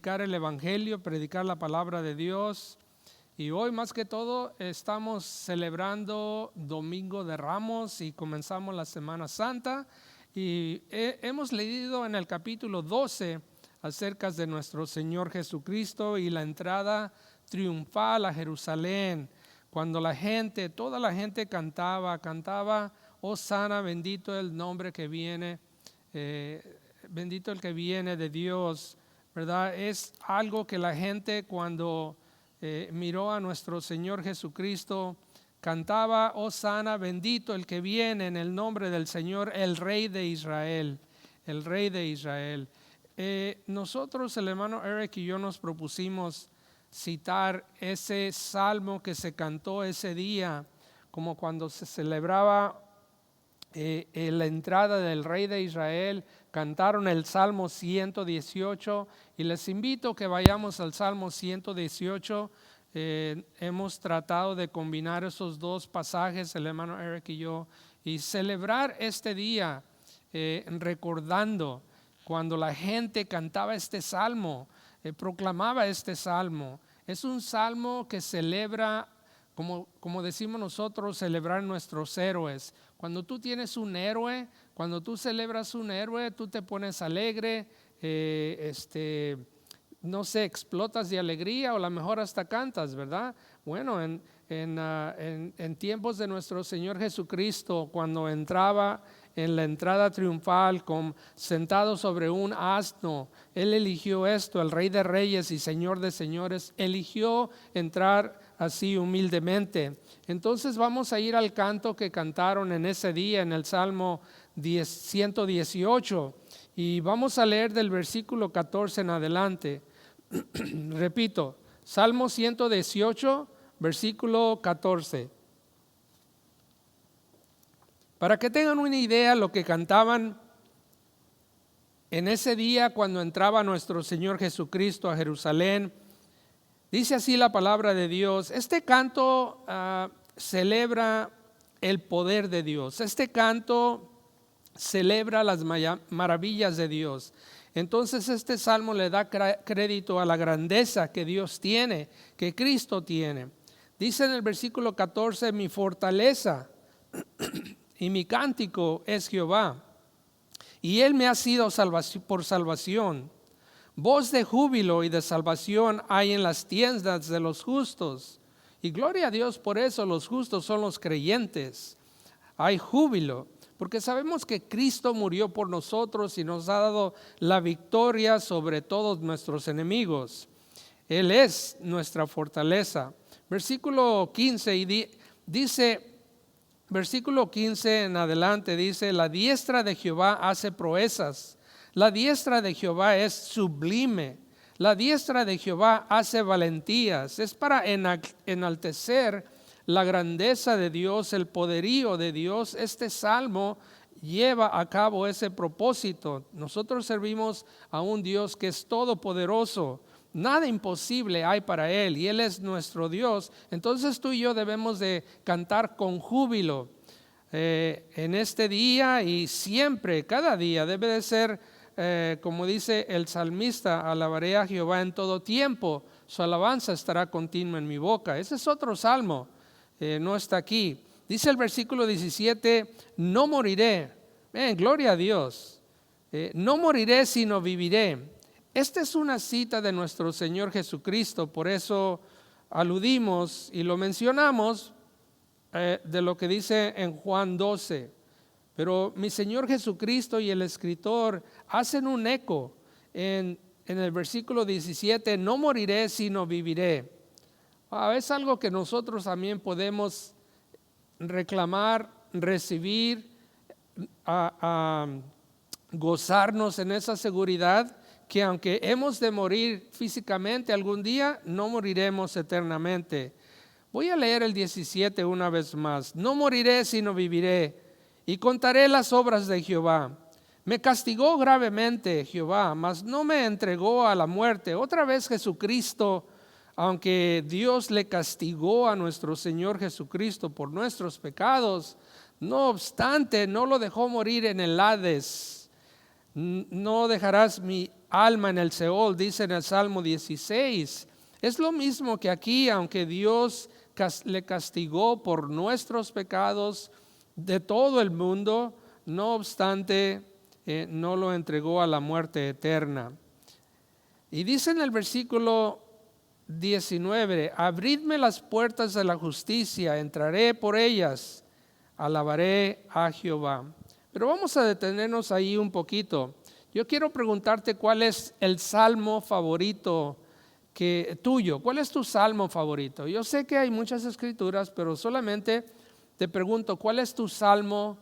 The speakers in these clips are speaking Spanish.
predicar el evangelio, predicar la palabra de Dios. Y hoy más que todo estamos celebrando Domingo de Ramos y comenzamos la Semana Santa. Y hemos leído en el capítulo 12 acerca de nuestro Señor Jesucristo y la entrada triunfal a Jerusalén. Cuando toda la gente cantaba, Hosana, bendito el nombre que viene, bendito el que viene de Dios, ¿verdad? Es algo que la gente cuando miró a nuestro Señor Jesucristo cantaba, Hosana, bendito el que viene en el nombre del Señor, el Rey de Israel, el Rey de Israel. Nosotros, el hermano Eric y yo nos propusimos citar ese salmo que se cantó ese día, como cuando se celebraba la entrada del Rey de Israel. Cantaron el Salmo 118 y les invito que vayamos al Salmo 118. Hemos tratado de combinar esos dos pasajes, el hermano Eric y yo, y celebrar este día recordando cuando la gente cantaba este salmo, proclamaba este salmo. Es un salmo que celebra, como decimos nosotros, celebrar nuestros héroes. Cuando tú tienes un héroe, cuando tú celebras un héroe, tú te pones alegre, no sé, explotas de alegría o a lo mejor hasta cantas, ¿verdad? Bueno, en tiempos de nuestro Señor Jesucristo, cuando entraba en la entrada triunfal, sentado sobre un asno, Él eligió esto, el Rey de Reyes y Señor de Señores, eligió entrar así humildemente. Entonces vamos a ir al canto que cantaron en ese día en el Salmo 118 y vamos a leer del versículo 14 en adelante. Repito, Salmo 118, versículo 14. Para que tengan una idea lo que cantaban en ese día cuando entraba nuestro Señor Jesucristo a Jerusalén, dice así la palabra de Dios. Este canto celebra el poder de Dios. Este canto celebra las maravillas de Dios. Entonces este salmo le da crédito a la grandeza que Dios tiene, que Cristo tiene. Dice en el versículo 14, mi fortaleza y mi cántico es Jehová, y Él me ha sido por salvación. Voz de júbilo y de salvación hay en las tiendas de los justos. Y gloria a Dios por eso, los justos son los creyentes. Hay júbilo, porque sabemos que Cristo murió por nosotros y nos ha dado la victoria sobre todos nuestros enemigos. Él es nuestra fortaleza. Versículo 15 dice... Versículo 15 en adelante dice, la diestra de Jehová hace proezas, la diestra de Jehová es sublime, la diestra de Jehová hace valentías. Es para enaltecer la grandeza de Dios, el poderío de Dios. Este salmo lleva a cabo ese propósito. Nosotros servimos a un Dios que es todopoderoso. Nada imposible hay para Él y Él es nuestro Dios. Entonces tú y yo debemos de cantar con júbilo en este día y siempre, cada día debe de ser, como dice el salmista, alabaré a Jehová en todo tiempo, su alabanza estará continua en mi boca. Ese es otro salmo, no está aquí. Dice el versículo 17, no moriré, gloria a Dios, no moriré sino viviré. Esta es una cita de nuestro Señor Jesucristo, por eso aludimos y lo mencionamos de lo que dice en Juan 12. Pero mi Señor Jesucristo y el escritor hacen un eco en el versículo 17, no moriré sino viviré. Es algo que nosotros también podemos reclamar, recibir, gozarnos en esa seguridad, que aunque hemos de morir físicamente algún día, no moriremos eternamente. Voy a leer el 17 una vez más. No moriré sino viviré y contaré las obras de Jehová. Me castigó gravemente Jehová, mas no me entregó a la muerte. Otra vez Jesucristo, aunque Dios le castigó a nuestro Señor Jesucristo por nuestros pecados, no obstante no lo dejó morir en el Hades. No dejarás mi alma en el Seol, dice en el Salmo 16. Es lo mismo que aquí, aunque Dios le castigó por nuestros pecados de todo el mundo, no obstante, no lo entregó a la muerte eterna. Y dice en el versículo 19, abridme las puertas de la justicia, entraré por ellas, alabaré a Jehová. Pero vamos a detenernos ahí un poquito. Yo quiero preguntarte cuál es el salmo favorito tuyo. ¿Cuál es tu salmo favorito? Yo sé que hay muchas escrituras, pero solamente te pregunto, ¿cuál es tu salmo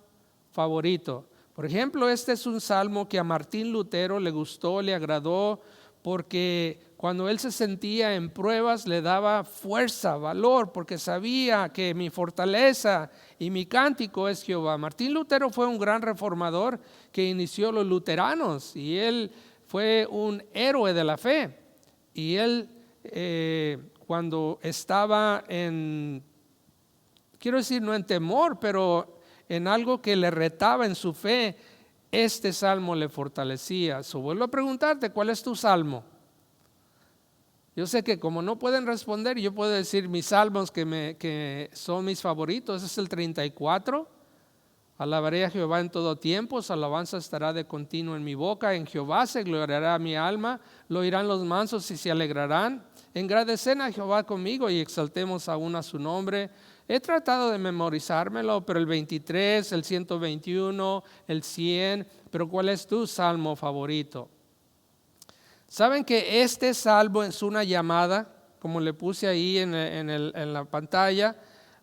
favorito? Por ejemplo, este es un salmo que a Martín Lutero le gustó, le agradó, porque cuando él se sentía en pruebas le daba fuerza, valor, porque sabía que mi fortaleza y mi cántico es Jehová. Martín Lutero fue un gran reformador que inició los luteranos y él fue un héroe de la fe. Y él cuando estaba quiero decir no en temor, pero en algo que le retaba en su fe, este salmo le fortalecía. Vuelvo a preguntarte, ¿cuál es tu salmo? Yo sé que como no pueden responder, yo puedo decir mis salmos que son mis favoritos. Ese es el 34. Alabaré a Jehová en todo tiempo, su alabanza estará de continuo en mi boca. En Jehová se gloriará mi alma, lo oirán los mansos y se alegrarán. Engradecen a Jehová conmigo y exaltemos aún a su nombre. He tratado de memorizármelo, pero el 23, el 121, el 100, pero ¿cuál es tu salmo favorito? ¿Saben que este salmo es una llamada, como le puse ahí en la pantalla,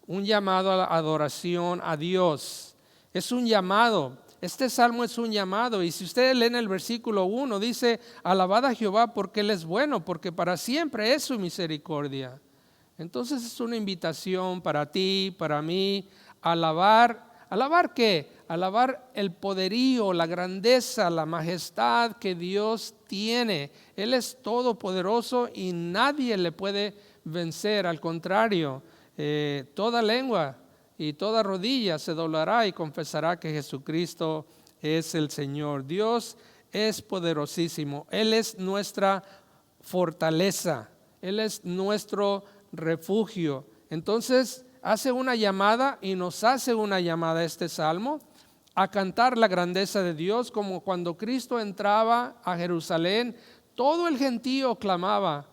un llamado a la adoración a Dios? Es un llamado, este salmo es un llamado, y si ustedes leen el versículo 1, dice, alabad a Jehová porque Él es bueno, porque para siempre es su misericordia. Entonces es una invitación para ti, para mí, alabar. ¿Alabar qué? Alabar el poderío, la grandeza, la majestad que Dios tiene. Él es todopoderoso y nadie le puede vencer. Al contrario, toda lengua y toda rodilla se doblará y confesará que Jesucristo es el Señor. Dios es poderosísimo. Él es nuestra fortaleza. Él es nuestro refugio. Entonces hace una llamada y nos hace una llamada este salmo a cantar la grandeza de Dios, como cuando Cristo entraba a Jerusalén, todo el gentío clamaba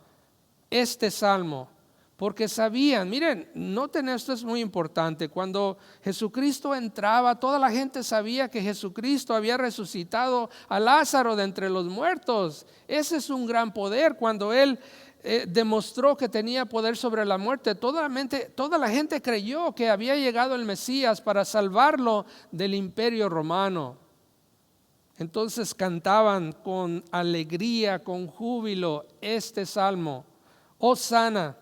este salmo, porque sabían, miren, noten esto, es muy importante, cuando Jesucristo entraba, toda la gente sabía que Jesucristo había resucitado a Lázaro de entre los muertos. Ese es un gran poder. Cuando Él demostró que tenía poder sobre la muerte, toda la gente creyó que había llegado el Mesías para salvarlo del imperio romano. Entonces cantaban con alegría, con júbilo este salmo: Hosana,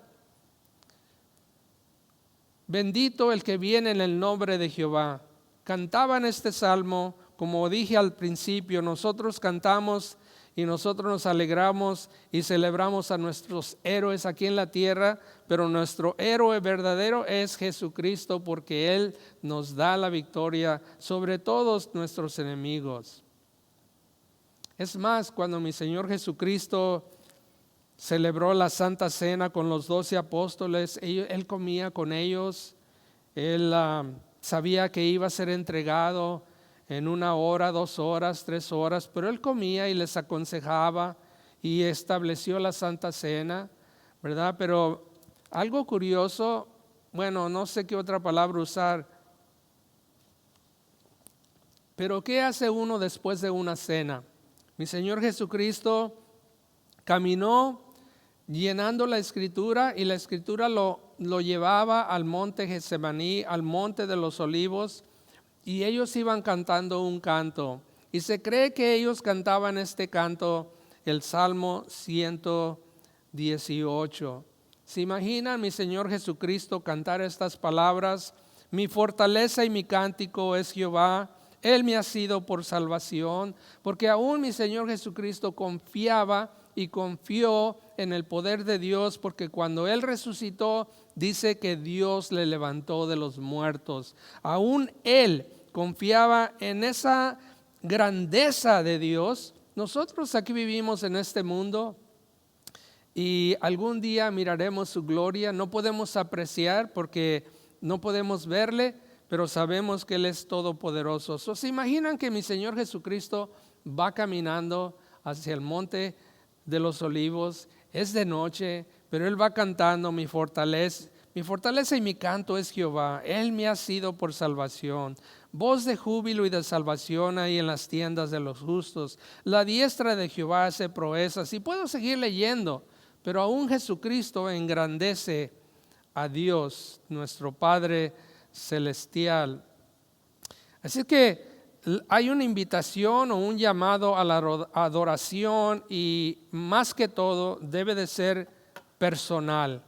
bendito el que viene en el nombre de Jehová. Cantaban este salmo, como dije al principio, nosotros cantamos y nosotros nos alegramos y celebramos a nuestros héroes aquí en la tierra, pero nuestro héroe verdadero es Jesucristo, porque Él nos da la victoria sobre todos nuestros enemigos. Es más, cuando mi Señor Jesucristo celebró la Santa Cena con los 12 apóstoles, Él comía con ellos, Él sabía que iba a ser entregado en 1 hora, 2 horas, 3 horas, pero Él comía y les aconsejaba y estableció la Santa Cena, ¿verdad? Pero algo curioso, bueno, no sé qué otra palabra usar, pero ¿qué hace uno después de una cena? Mi Señor Jesucristo caminó llenando la Escritura, y la Escritura lo llevaba al monte Getsemaní, al monte de los olivos, y ellos iban cantando un canto, y se cree que ellos cantaban este canto, el Salmo 118. ¿Se imaginan mi Señor Jesucristo cantar estas palabras? Mi fortaleza y mi cántico es Jehová, Él me ha sido por salvación, porque aún mi Señor Jesucristo confiaba y confió en el poder de Dios, porque cuando Él resucitó, dice que Dios le levantó de los muertos. Aún Él confiaba en esa grandeza de Dios, nosotros aquí vivimos en este mundo y algún día miraremos su gloria. No podemos apreciar porque no podemos verle, pero sabemos que Él es todopoderoso. ¿Se imaginan que mi Señor Jesucristo va caminando hacia el monte de los olivos? Es de noche, pero Él va cantando: mi fortaleza y mi canto es Jehová, Él me ha sido por salvación. Voz de júbilo y de salvación hay en las tiendas de los justos. La diestra de Jehová hace proezas. Y puedo seguir leyendo, pero aún Jesucristo engrandece a Dios, nuestro Padre celestial. Así que hay una invitación o un llamado a la adoración, y más que todo debe de ser personal.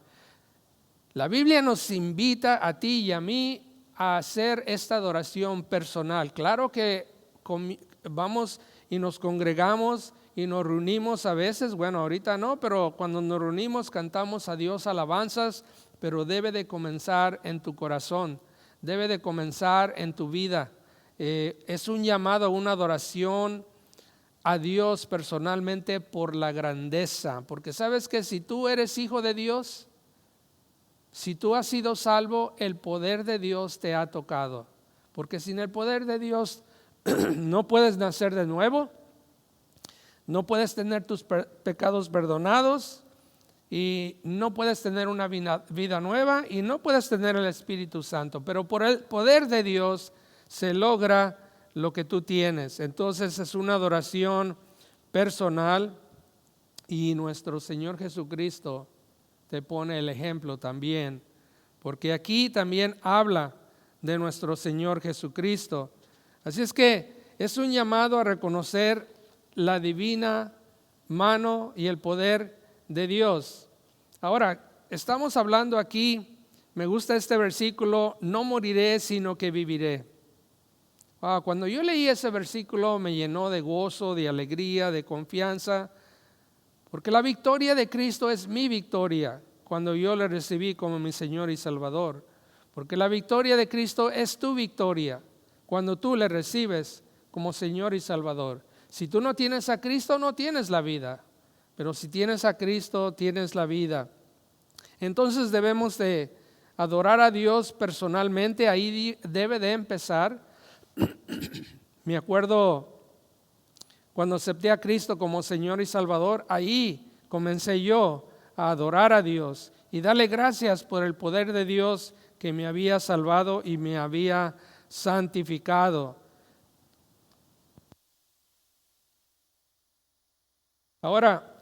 La Biblia nos invita a ti y a mí a hacer esta adoración personal. Claro que vamos y nos congregamos y nos reunimos a veces, bueno, ahorita no, pero cuando nos reunimos cantamos a Dios alabanzas, pero debe de comenzar en tu corazón, debe de comenzar en tu vida. Es un llamado a una adoración a Dios personalmente por la grandeza, porque sabes que si tú eres hijo de Dios, si tú has sido salvo, el poder de Dios te ha tocado, porque sin el poder de Dios no puedes nacer de nuevo, no puedes tener tus pecados perdonados, y no puedes tener una vida nueva, y no puedes tener el Espíritu Santo. Pero por el poder de Dios se logra lo que tú tienes. Entonces es una adoración personal, y nuestro Señor Jesucristo te pone el ejemplo también, porque aquí también habla de nuestro Señor Jesucristo. Así es que es un llamado a reconocer la divina mano y el poder de Dios. Ahora, estamos hablando aquí, me gusta este versículo: no moriré, sino que viviré. Cuando yo leí ese versículo me llenó de gozo, de alegría, de confianza, porque la victoria de Cristo es mi victoria cuando yo le recibí como mi Señor y Salvador. Porque la victoria de Cristo es tu victoria cuando tú le recibes como Señor y Salvador. Si tú no tienes a Cristo, no tienes la vida. Pero si tienes a Cristo, tienes la vida. Entonces debemos de adorar a Dios personalmente. Ahí debe de empezar. Me acuerdo cuando acepté a Cristo como Señor y Salvador, ahí comencé yo a adorar a Dios y darle gracias por el poder de Dios que me había salvado y me había santificado. Ahora,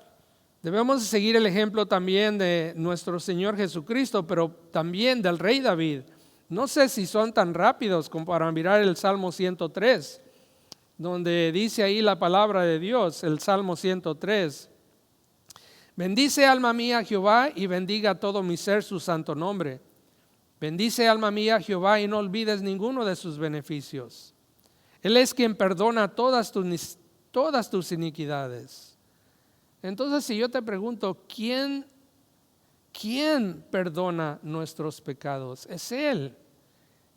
debemos seguir el ejemplo también de nuestro Señor Jesucristo, pero también del rey David. No sé si son tan rápidos como para mirar el Salmo 103, donde dice ahí la palabra de Dios, el Salmo 103. Bendice alma mía a Jehová, y bendiga todo mi ser su santo nombre. Bendice alma mía a Jehová, y no olvides ninguno de sus beneficios. Él es quien perdona todas tus iniquidades. Entonces, si yo te pregunto, ¿quién perdona nuestros pecados? Es Él.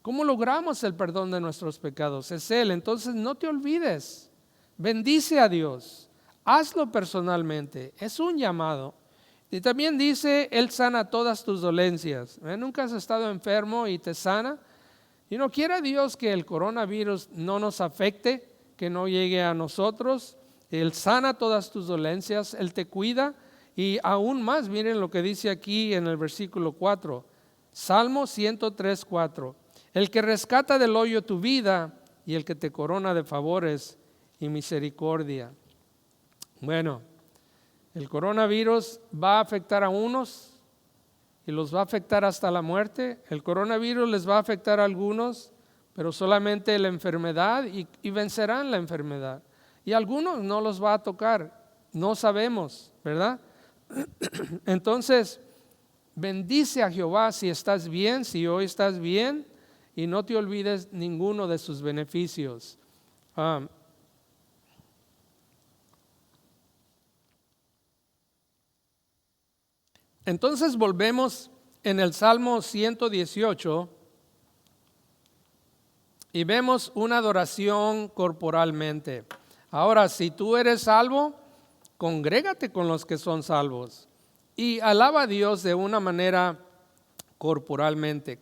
¿Cómo logramos el perdón de nuestros pecados? Es Él. Entonces no te olvides, bendice a Dios, hazlo personalmente, es un llamado. Y también dice, Él sana todas tus dolencias. ¿Nunca has estado enfermo y te sana? Y no quiera Dios que el coronavirus no nos afecte, que no llegue a nosotros. Él sana todas tus dolencias, Él te cuida. Y aún más, miren lo que dice aquí en el versículo 4, Salmo 103, 4. El que rescata del hoyo tu vida, y el que te corona de favores y misericordia. Bueno, el coronavirus va a afectar a unos y los va a afectar hasta la muerte. El coronavirus les va a afectar a algunos, pero solamente la enfermedad, y vencerán la enfermedad. Y a algunos no los va a tocar, no sabemos, ¿verdad? Entonces, bendice a Jehová si estás bien, si hoy estás bien, y no te olvides ninguno de sus beneficios. Entonces volvemos en el Salmo 118 y vemos una adoración corporalmente. Ahora, si tú eres salvo, congrégate con los que son salvos y alaba a Dios de una manera corporalmente,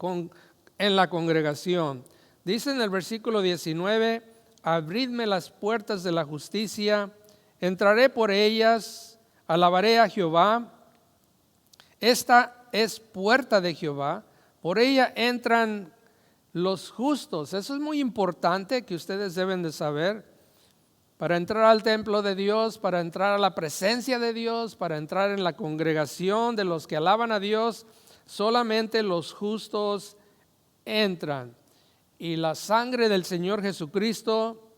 en la congregación. Dice en el versículo 19, abridme las puertas de la justicia, entraré por ellas, alabaré a Jehová. Esta es puerta de Jehová, por ella entran los justos. Eso es muy importante que ustedes deben de saber. Para entrar al templo de Dios, para entrar a la presencia de Dios, para entrar en la congregación de los que alaban a Dios, solamente los justos entran. Y la sangre del Señor Jesucristo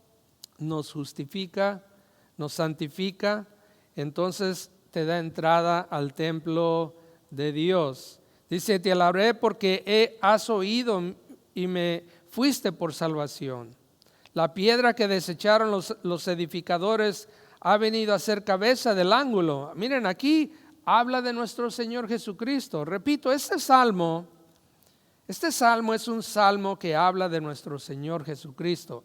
nos justifica, nos santifica, entonces te da entrada al templo de Dios. Dice, te alabaré porque has oído y me fuiste por salvación. La piedra que desecharon los edificadores ha venido a ser cabeza del ángulo. Miren, aquí habla de nuestro Señor Jesucristo. Repito, este salmo es un salmo que habla de nuestro Señor Jesucristo.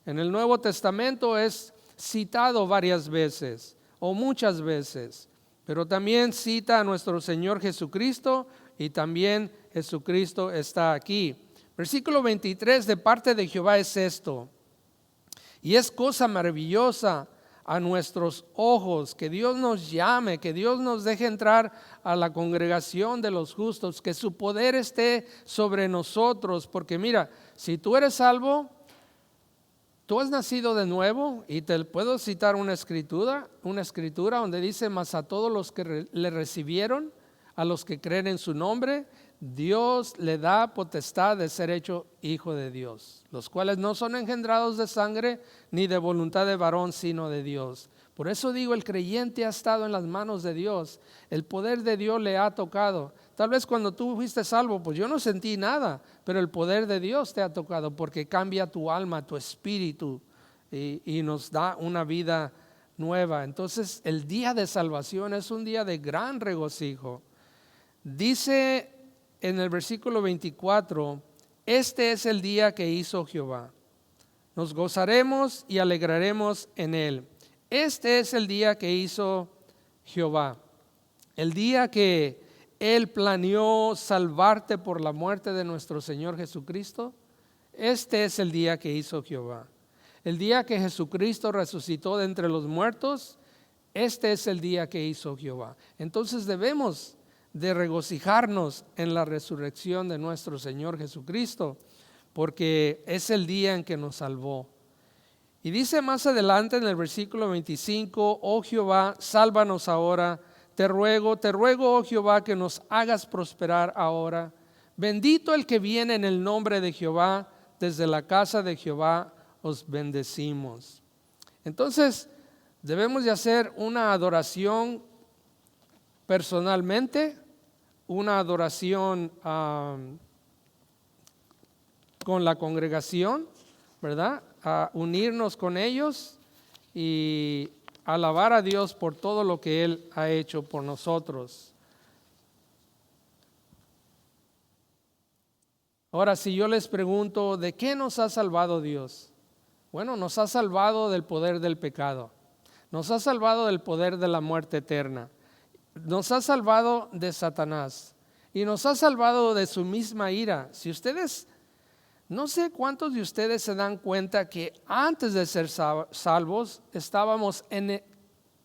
En el Nuevo Testamento es citado varias veces o muchas veces, pero también cita a nuestro Señor Jesucristo y también Jesucristo está aquí. Versículo 23, de parte de Jehová es esto. Y es cosa maravillosa a nuestros ojos que Dios nos llame, que Dios nos deje entrar a la congregación de los justos, que su poder esté sobre nosotros. Porque mira, si tú eres salvo, tú has nacido de nuevo, y te puedo citar una escritura donde dice, mas a todos los que le recibieron, a los que creen en su nombre, Dios le da potestad de ser hecho hijo de Dios, los cuales no son engendrados de sangre ni de voluntad de varón, sino de Dios. Por eso digo, el creyente ha estado en las manos de Dios, el poder de Dios le ha tocado. Tal vez cuando tú fuiste salvo, pues yo no sentí nada, pero el poder de Dios te ha tocado porque cambia tu alma, tu espíritu y nos da una vida nueva. Entonces el día de salvación es un día de gran regocijo. Dice en el versículo 24, este es el día que hizo Jehová. Nos gozaremos y alegraremos en él. Este es el día que hizo Jehová. El día que Él planeó salvarte por la muerte de nuestro Señor Jesucristo. Este es el día que hizo Jehová. El día que Jesucristo resucitó de entre los muertos. Este es el día que hizo Jehová. Entonces debemos de regocijarnos en la resurrección de nuestro Señor Jesucristo, porque es el día en que nos salvó. Y dice más adelante en el versículo 25, oh Jehová, sálvanos ahora, te ruego, oh Jehová, que nos hagas prosperar ahora. Bendito el que viene en el nombre de Jehová, desde la casa de Jehová os bendecimos. Entonces, debemos de hacer una adoración personalmente, una adoración con la congregación, ¿verdad? A unirnos con ellos y alabar a Dios por todo lo que Él ha hecho por nosotros. Ahora, si yo les pregunto, ¿de qué nos ha salvado Dios? Bueno, nos ha salvado del poder del pecado, nos ha salvado del poder de la muerte eterna, nos ha salvado de Satanás y nos ha salvado de su misma ira. Si ustedes, no sé cuántos de ustedes se dan cuenta que antes de ser salvos estábamos en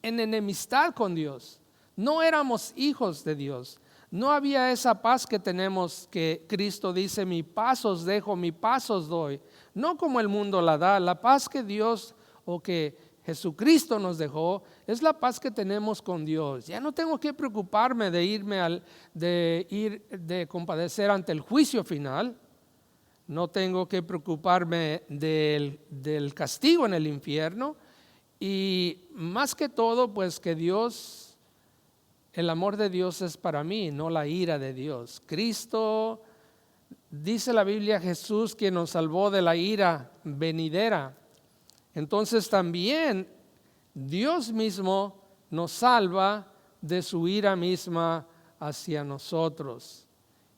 enemistad con Dios, no éramos hijos de Dios, no había esa paz que tenemos, que Cristo dice, mi paz os dejo, mi paz os doy, no como el mundo la da. La paz que Dios o que Jesucristo nos dejó es la paz que tenemos con Dios. Ya no tengo que preocuparme de compadecer ante el juicio final. No tengo que preocuparme del castigo en el infierno. Y más que todo, pues que Dios, el amor de Dios es para mí, no la ira de Dios. Cristo, dice la Biblia, Jesús quien nos salvó de la ira venidera. Entonces también Dios mismo nos salva de su ira misma hacia nosotros.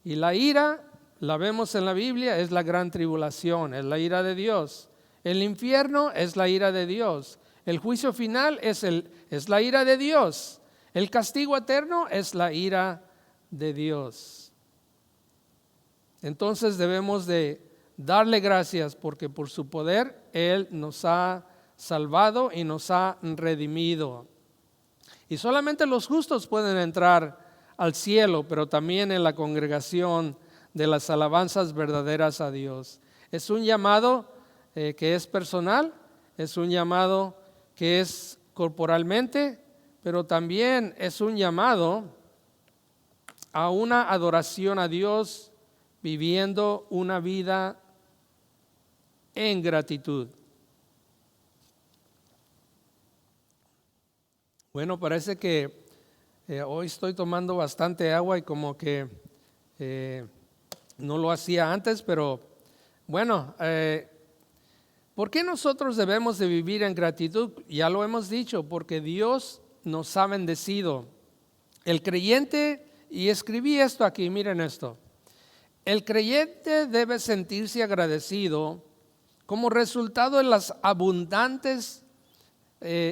Y la ira, la vemos en la Biblia, es la gran tribulación, es la ira de Dios. El infierno es la ira de Dios. El juicio final es la ira de Dios. El castigo eterno es la ira de Dios. Entonces debemos de darle gracias porque por su poder Él nos ha salvado y nos ha redimido. Y solamente los justos pueden entrar al cielo, pero también en la congregación de las alabanzas verdaderas a Dios. Es un llamado que es personal, es un llamado que es corporalmente, pero también es un llamado a una adoración a Dios viviendo una vida en gratitud. Bueno, parece que hoy estoy tomando bastante agua y como que no lo hacía antes, pero bueno, ¿por qué nosotros debemos de vivir en gratitud? Ya lo hemos dicho, porque Dios nos ha bendecido. El creyente, y escribí esto aquí, miren esto, el creyente debe sentirse agradecido como resultado de las abundantes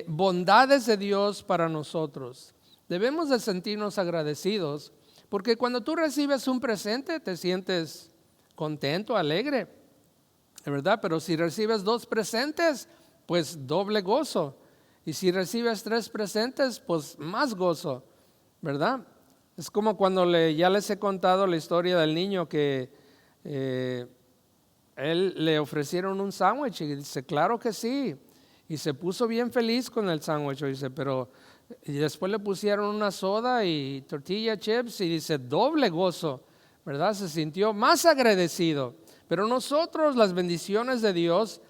bondades de Dios para nosotros. Debemos de sentirnos agradecidos, porque cuando tú recibes un presente te sientes contento, alegre, ¿verdad? Pero si recibes 2 presentes, pues doble gozo. Y si recibes 3 presentes, pues más gozo, ¿verdad? Es como cuando ya les he contado la historia del niño que él le ofrecieron un sándwich y dice, claro que sí. Y se puso bien feliz con el sándwich, dice, pero y después le pusieron una soda y tortilla chips y dice, doble gozo, ¿verdad? Se sintió más agradecido. Pero nosotros, las bendiciones de Dios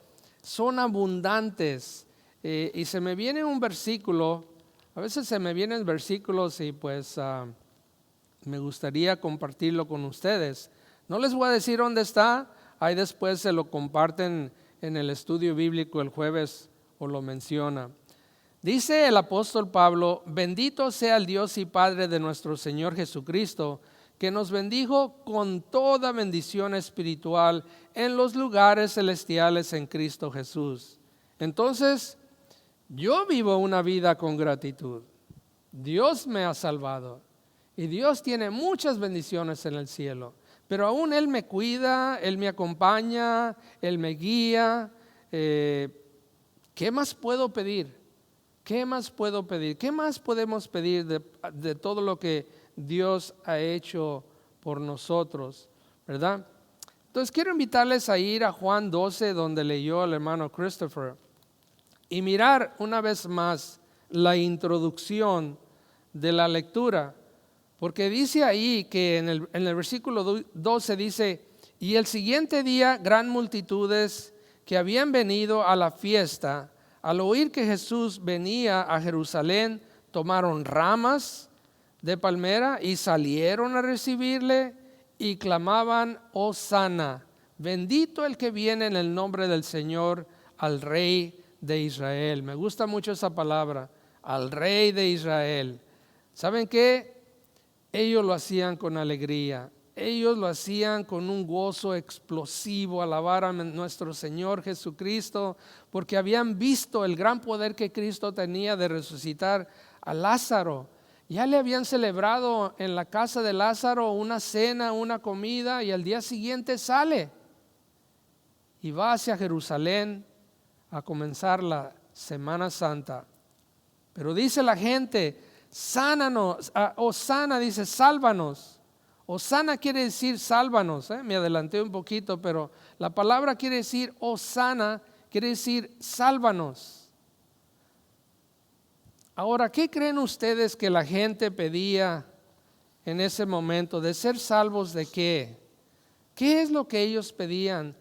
son abundantes. Y se me viene un versículo, a veces se me vienen versículos y pues me gustaría compartirlo con ustedes. No les voy a decir dónde está, ahí después se lo comparten en el estudio bíblico el jueves o lo menciona. Dice el apóstol Pablo, bendito sea el Dios y Padre de nuestro Señor Jesucristo, que nos bendijo con toda bendición espiritual en los lugares celestiales en Cristo Jesús. Entonces, yo vivo una vida con gratitud. Dios me ha salvado y Dios tiene muchas bendiciones en el cielo, pero aún Él me cuida, Él me acompaña, Él me guía. ¿Qué más puedo pedir? ¿Qué más puedo pedir? ¿Qué más podemos pedir de todo lo que Dios ha hecho por nosotros? ¿Verdad? Entonces quiero invitarles a ir a Juan 12, donde leyó el hermano Christopher, y mirar una vez más la introducción de la lectura, porque dice ahí que en el versículo 12 dice, y el siguiente día gran multitudes que habían venido a la fiesta, al oír que Jesús venía a Jerusalén, tomaron ramas de palmera y salieron a recibirle y clamaban, Hosana, bendito el que viene en el nombre del Señor, al Rey de Israel. Me gusta mucho esa palabra, al Rey de Israel. ¿Saben qué? Ellos lo hacían con alegría. Ellos lo hacían con un gozo explosivo, alabar a nuestro Señor Jesucristo, porque habían visto el gran poder que Cristo tenía de resucitar a Lázaro. Ya le habían celebrado en la casa de Lázaro una cena, una comida, y al día siguiente sale y va hacia Jerusalén a comenzar la Semana Santa. Pero dice la gente, sánanos, Hosana dice, sálvanos. Hosana quiere decir sálvanos, me adelanté un poquito, pero la palabra quiere decir Hosana, quiere decir sálvanos. Ahora, ¿qué creen ustedes que la gente pedía en ese momento? ¿De ser salvos de qué? ¿Qué es lo que ellos pedían?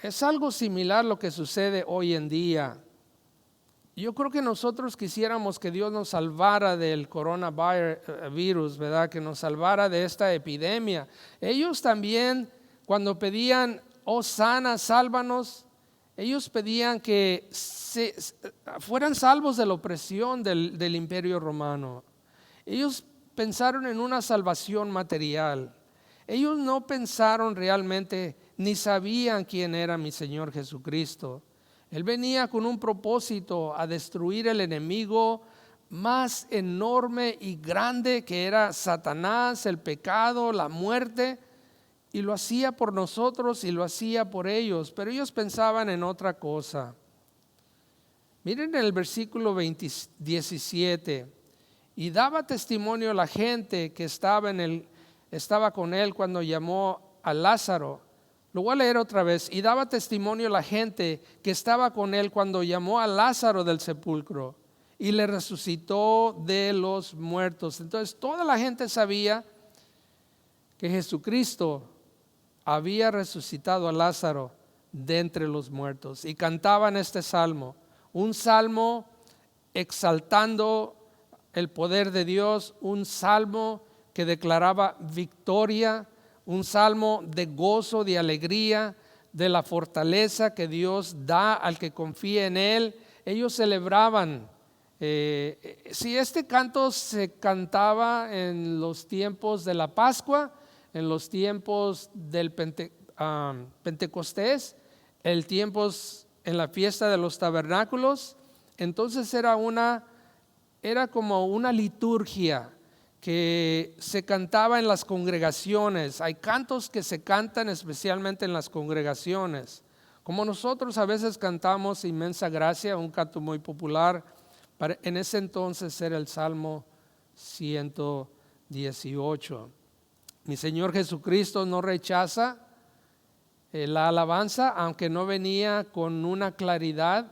Es algo similar a lo que sucede hoy en día. Yo creo que nosotros quisiéramos que Dios nos salvara del coronavirus, ¿verdad? Que nos salvara de esta epidemia. Ellos también, cuando pedían, Hosana, sálvanos, ellos pedían que fueran salvos de la opresión del imperio romano. Ellos pensaron en una salvación material. Ellos no pensaron realmente, ni sabían quién era mi Señor Jesucristo. Él venía con un propósito: a destruir el enemigo más enorme y grande, que era Satanás, el pecado, la muerte. Y lo hacía por nosotros y lo hacía por ellos, pero ellos pensaban en otra cosa. Miren el versículo 17: y daba testimonio a la gente que estaba con él cuando llamó a Lázaro. Lo voy a leer otra vez. Y daba testimonio a la gente que estaba con él cuando llamó a Lázaro del sepulcro y le resucitó de los muertos. Entonces toda la gente sabía que Jesucristo había resucitado a Lázaro de entre los muertos, y cantaban este salmo, un salmo exaltando el poder de Dios, un salmo que declaraba victoria, un salmo de gozo, de alegría, de la fortaleza que Dios da al que confía en Él. Ellos celebraban. Si este canto se cantaba en los tiempos de la Pascua, en los tiempos del Pentecostés, en la fiesta de los tabernáculos, entonces era como una liturgia que se cantaba en las congregaciones. Hay cantos que se cantan especialmente en las congregaciones, como nosotros a veces cantamos Inmensa Gracia, un canto muy popular. En ese entonces era el Salmo 118. Mi Señor Jesucristo no rechaza la alabanza, aunque no venía con una claridad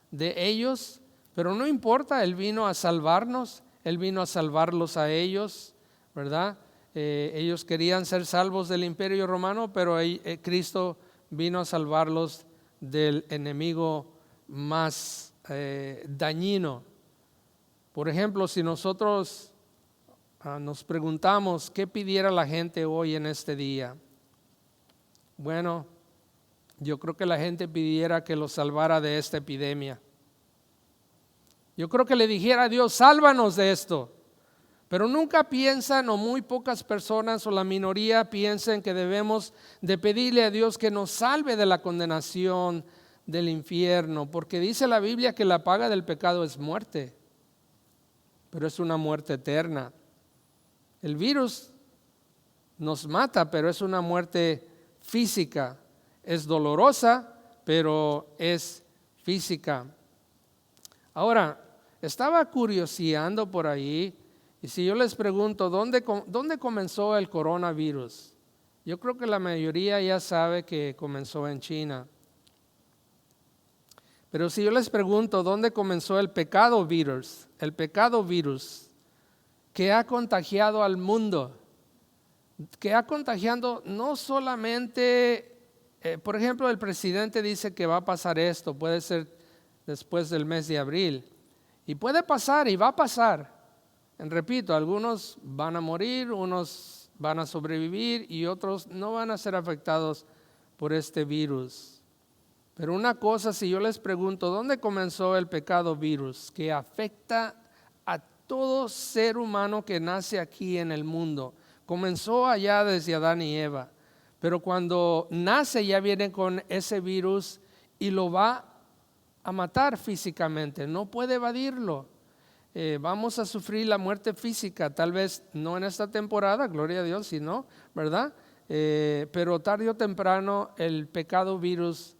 de ellos, pero no importa, Él vino a salvarnos, Él vino a salvarlos a ellos, ¿verdad? Ellos querían ser salvos del imperio romano, pero Cristo vino a salvarlos del enemigo más dañino. Por ejemplo, si nosotros nos preguntamos qué pidiera la gente hoy en este día, bueno, yo creo que la gente pidiera que los salvara de esta epidemia. Yo creo que le dijera a Dios: sálvanos de esto. Pero nunca piensan, o muy pocas personas, o la minoría piensan que debemos de pedirle a Dios que nos salve de la condenación del infierno, porque dice la Biblia que la paga del pecado es muerte, pero es una muerte eterna. El virus nos mata, pero es una muerte física. Es dolorosa, pero es física. Ahora, estaba curioseando por ahí, y si yo les pregunto, ¿dónde comenzó el coronavirus? Yo creo que la mayoría ya sabe que comenzó en China. Pero si yo les pregunto, ¿dónde comenzó el pecado virus? El pecado virus que ha contagiado al mundo, que ha contagiado no solamente, por ejemplo, el presidente dice que va a pasar esto, puede ser después del mes de abril, y puede pasar y va a pasar. Repito, algunos van a morir, unos van a sobrevivir y otros no van a ser afectados por este virus. Pero una cosa, si yo les pregunto, ¿dónde comenzó el pecado virus que afecta a todo ser humano que nace aquí en el mundo? Comenzó allá desde Adán y Eva, pero cuando nace ya viene con ese virus y lo va a matar físicamente, no puede evadirlo. Vamos a sufrir la muerte física, tal vez no en esta temporada, gloria a Dios, sino, ¿verdad? Pero tarde o temprano el pecado virus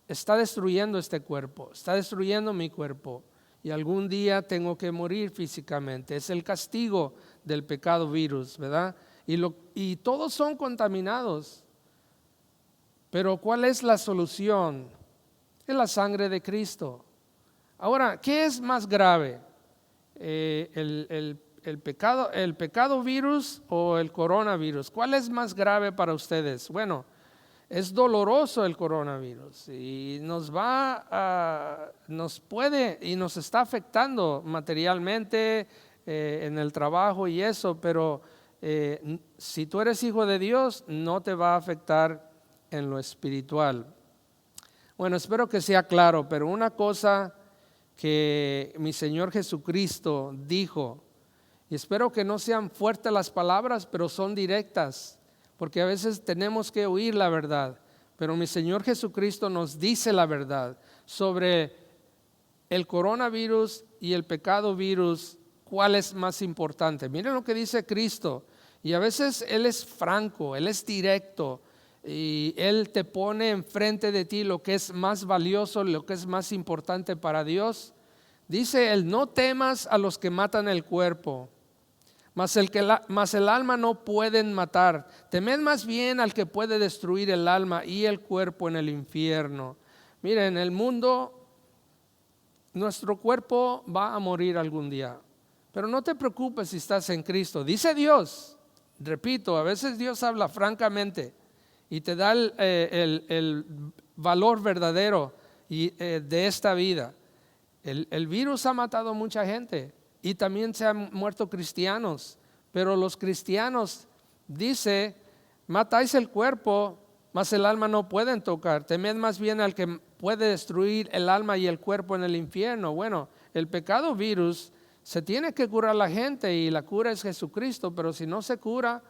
está destruyendo este cuerpo, está destruyendo mi cuerpo, y algún día tengo que morir físicamente. Es el castigo del pecado virus, ¿verdad? Y todos son contaminados. Pero ¿cuál es la solución? Es la sangre de Cristo. Ahora, ¿qué es más grave? ¿El pecado virus o el coronavirus? ¿Cuál es más grave para ustedes? Bueno, es doloroso el coronavirus y nos puede y nos está afectando materialmente en el trabajo y eso, pero si tú eres hijo de Dios, no te va a afectar en lo espiritual. Bueno, espero que sea claro, pero una cosa que mi Señor Jesucristo dijo, y espero que no sean fuertes las palabras, pero son directas, porque a veces tenemos que oír la verdad. pero mi Señor Jesucristo nos dice la verdad sobre el coronavirus y el pecado virus. ¿Cuál es más importante? Miren lo que dice Cristo. Y a veces Él es franco, Él es directo. Y Él te pone enfrente de ti lo que es más valioso, lo que es más importante para Dios. Dice Él: no temas a los que matan el cuerpo, mas el alma no pueden matar. Temed más bien al que puede destruir el alma y el cuerpo en el infierno. Miren, el mundo, nuestro cuerpo va a morir algún día, pero no te preocupes si estás en Cristo. Dice Dios, repito, a veces Dios habla francamente y te da el valor verdadero de esta vida. El virus ha matado a mucha gente y también se han muerto cristianos, pero los cristianos, dice: matáis el cuerpo, mas el alma no pueden tocar. Temed más bien al que puede destruir el alma y el cuerpo en el infierno. Bueno, el pecado virus se tiene que curar la gente y la cura es Jesucristo, pero si no se cura,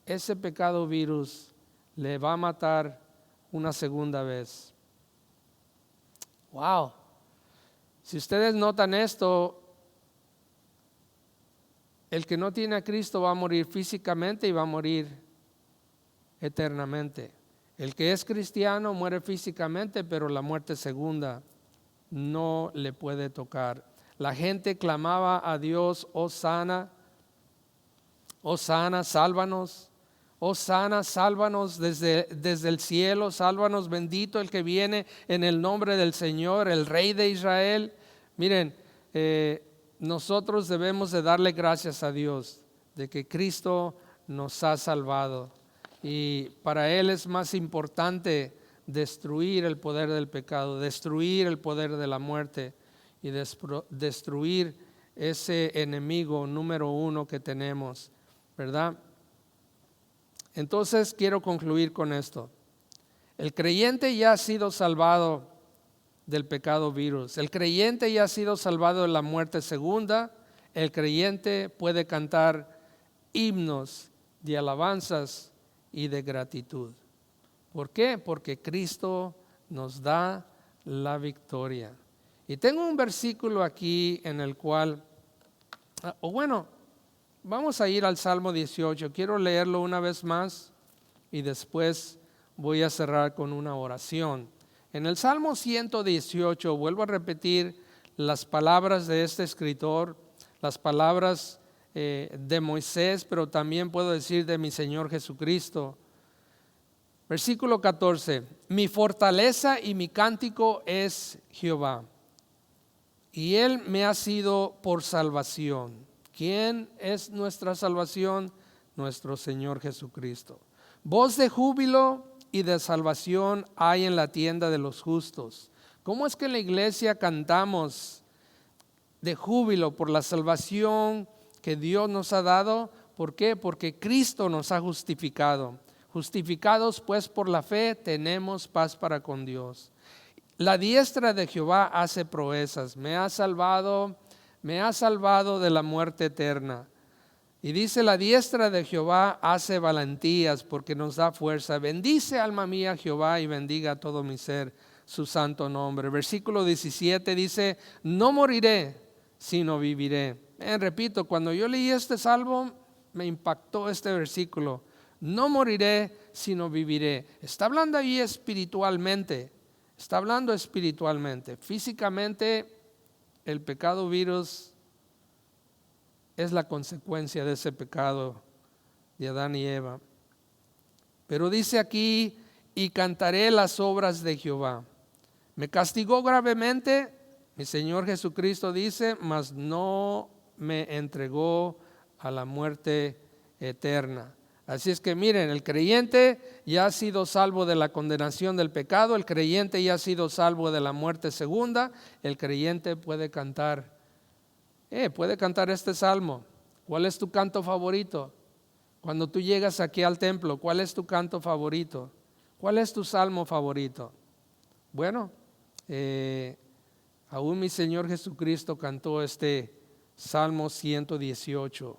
ese pecado virus le va a matar una segunda vez. Wow. Si ustedes notan esto, el que no tiene a Cristo va a morir físicamente y va a morir eternamente. El que es cristiano muere físicamente, pero la muerte segunda no le puede tocar. La gente clamaba a Dios: Hosana, Hosana, sálvanos. Hosana, sálvanos desde el cielo, sálvanos, bendito el que viene en el nombre del Señor, el Rey de Israel. Miren, nosotros debemos de darle gracias a Dios de que Cristo nos ha salvado. Y para Él es más importante destruir el poder del pecado, destruir el poder de la muerte y destruir ese enemigo número uno que tenemos, ¿verdad? Entonces quiero concluir con esto. El creyente ya ha sido salvado del pecado virus. El creyente ya ha sido salvado de la muerte segunda. El creyente puede cantar himnos de alabanzas y de gratitud. ¿Por qué? Porque Cristo nos da la victoria. Y tengo un versículo aquí en el cual, vamos a ir al Salmo 18. Quiero leerlo una vez más y después voy a cerrar con una oración. En el Salmo 118, vuelvo a repetir las palabras de este escritor, las palabras de Moisés, pero también puedo decir de mi Señor Jesucristo. Versículo 14: mi fortaleza y mi cántico es Jehová, y Él me ha sido por salvación. ¿Quién es nuestra salvación? Nuestro Señor Jesucristo. Voz de júbilo y de salvación hay en la tienda de los justos. ¿Cómo es que en la iglesia cantamos de júbilo por la salvación que Dios nos ha dado? ¿Por qué? Porque Cristo nos ha justificado. Justificados pues por la fe tenemos paz para con Dios. La diestra de Jehová hace proezas. Me ha salvado de la muerte eterna. Y dice: la diestra de Jehová hace valentías, porque nos da fuerza. Bendice, alma mía, Jehová, y bendiga todo mi ser su santo nombre. Versículo 17 dice: no moriré, sino viviré. Repito, cuando yo leí este salmo, me impactó este versículo. No moriré, sino viviré. Está hablando ahí espiritualmente. Está hablando espiritualmente. Físicamente, el pecado virus es la consecuencia de ese pecado de Adán y Eva. Pero dice aquí: y cantaré las obras de Jehová. Me castigó gravemente, mi Señor Jesucristo dice, mas no me entregó a la muerte eterna. Así es que miren, el creyente ya ha sido salvo de la condenación del pecado, el creyente ya ha sido salvo de la muerte segunda. El creyente puede cantar este salmo. ¿Cuál es tu canto favorito? Cuando tú llegas aquí al templo, ¿cuál es tu canto favorito? ¿Cuál es tu salmo favorito? Bueno, aún mi Señor Jesucristo cantó este Salmo 118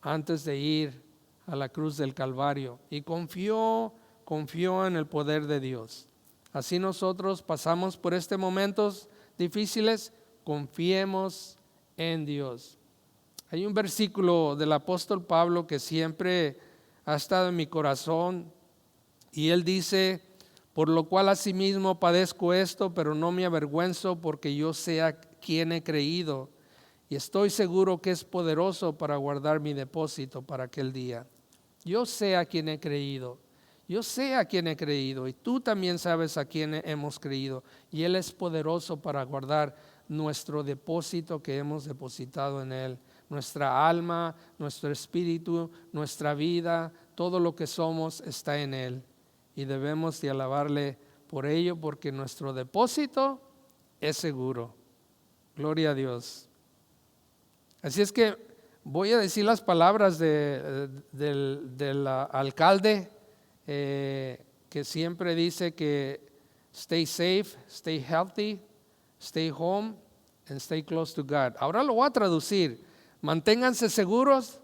antes de ir a la cruz del Calvario y confió confió en el poder de Dios. Así nosotros pasamos por estos momentos difíciles, confiemos en Dios. Hay un versículo del apóstol Pablo que siempre ha estado en mi corazón y él dice: por lo cual asimismo padezco esto, pero no me avergüenzo, porque yo sé a quién he creído y estoy seguro que es poderoso para guardar mi depósito para aquel día. Yo sé a quién he creído. Yo sé a quién he creído y tú también sabes a quién hemos creído, y Él es poderoso para guardar nuestro depósito que hemos depositado en Él. Nuestra alma, nuestro espíritu, nuestra vida, todo lo que somos está en Él, y debemos de alabarle por ello, porque nuestro depósito es seguro. Gloria a Dios. Así es que voy a decir las palabras del alcalde, que siempre dice que stay safe, stay healthy, stay home and stay close to God. Ahora lo voy a traducir: manténganse seguros,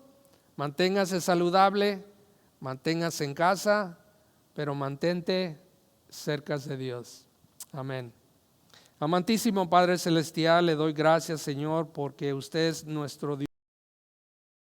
manténganse saludable, manténganse en casa, pero mantente cerca de Dios. Amén. Amantísimo Padre Celestial, le doy gracias, Señor, porque usted es nuestro Dios.